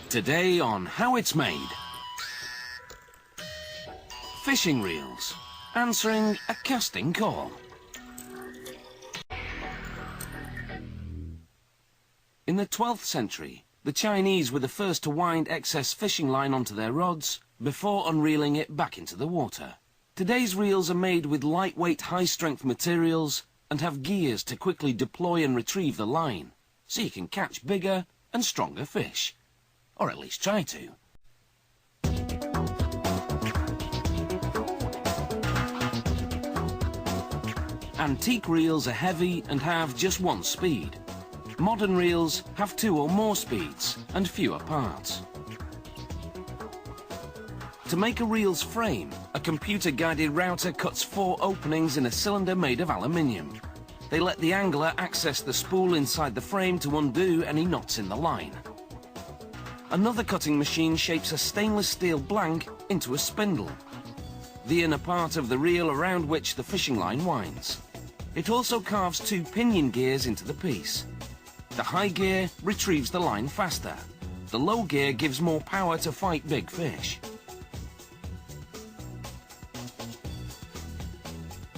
Today on How It's Made. Fishing reels, answering a casting call. In the 12th century, the Chinese were the first to wind excess fishing line onto their rods before unreeling it back into the water. Today's reels are made with lightweight, high-strength materials and have gears to quickly deploy and retrieve the line, so you can catch bigger and stronger fish. Or at least try to. Antique reels are heavy and have just one speed. Modern reels have 2 or more speeds and fewer parts. To make a reel's frame, a computer-guided router cuts 4 openings in a cylinder made of aluminium. They let the angler access the spool inside the frame to undo any knots in the line. Another cutting machine shapes a stainless steel blank into a spindle, the inner part of the reel around which the fishing line winds. It also carves 2 pinion gears into the piece. The high gear retrieves the line faster. The low gear gives more power to fight big fish.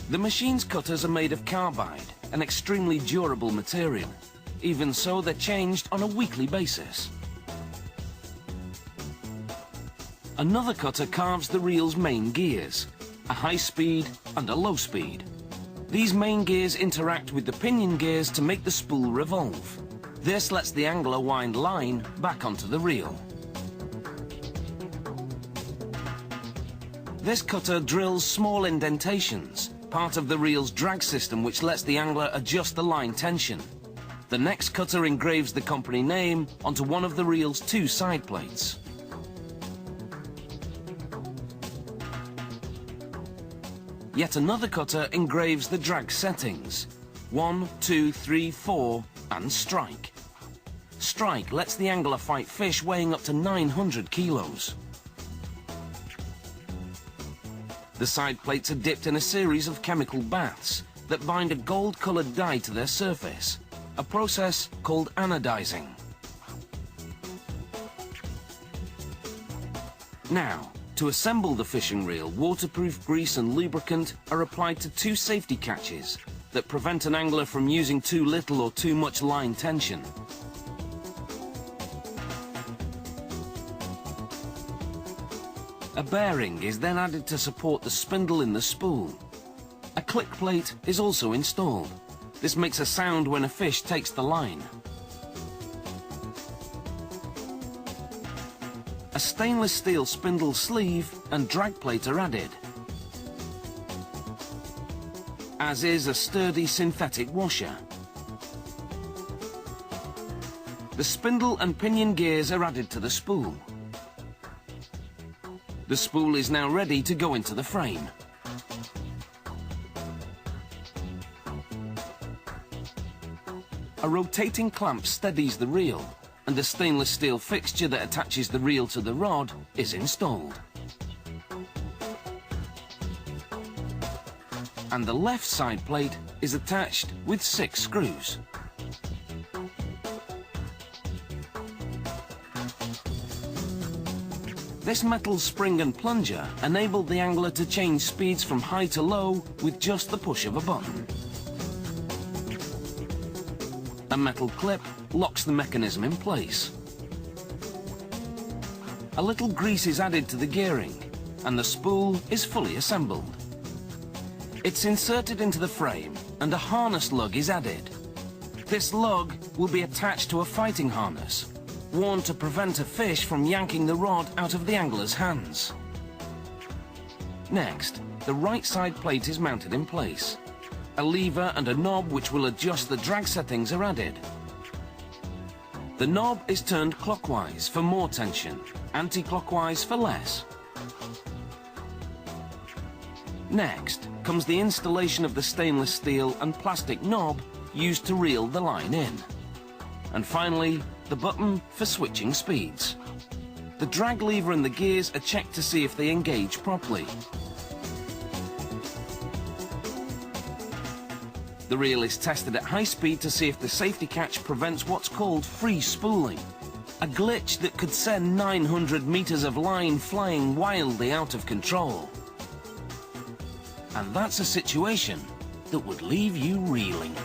The machine's cutters are made of carbide, an extremely durable material. Even so, they're changed on a weekly basis. Another cutter carves the reel's main gears, a high speed and a low speed. These main gears interact with the pinion gears to make the spool revolve. This lets the angler wind line back onto the reel. This cutter drills small indentations, part of the reel's drag system, which lets the angler adjust the line tension. The next cutter engraves the company name onto one of the reel's 2 side plates. Yet another cutter engraves the drag settings: 1, 2, 3, 4, and strike. Strike lets the angler fight fish weighing up to 900 kilos. The side plates are dipped in a series of chemical baths that bind a gold-colored dye to their surface, a process called anodizing. Now, to assemble the fishing reel, waterproof grease and lubricant are applied to 2 safety catches that prevent an angler from using too little or too much line tension. A bearing is then added to support the spindle in the spool. A click plate is also installed. This makes a sound when a fish takes the line. A stainless steel spindle sleeve and drag plate are added, as is a sturdy synthetic washer. The spindle and pinion gears are added to the spool. The spool is now ready to go into the frame. A rotating clamp steadies the reel, and a stainless steel fixture that attaches the reel to the rod is installed. And the left side plate is attached with 6 screws. This metal spring and plunger enabled the angler to change speeds from high to low with just the push of a button. A metal clip locks the mechanism in place. A little grease is added to the gearing, and the spool is fully assembled. It's inserted into the frame, and a harness lug is added. This lug will be attached to a fighting harness, worn to prevent a fish from yanking the rod out of the angler's hands. Next, the right side plate is mounted in place. A lever and a knob which will adjust the drag settings are added. The knob is turned clockwise for more tension, anti-clockwise for less. Next comes the installation of the stainless steel and plastic knob used to reel the line in. And finally, the button for switching speeds. The drag lever and the gears are checked to see if they engage properly. The reel is tested at high speed to see if the safety catch prevents what's called free spooling. A glitch that could send 900 meters of line flying wildly out of control. And that's a situation that would leave you reeling.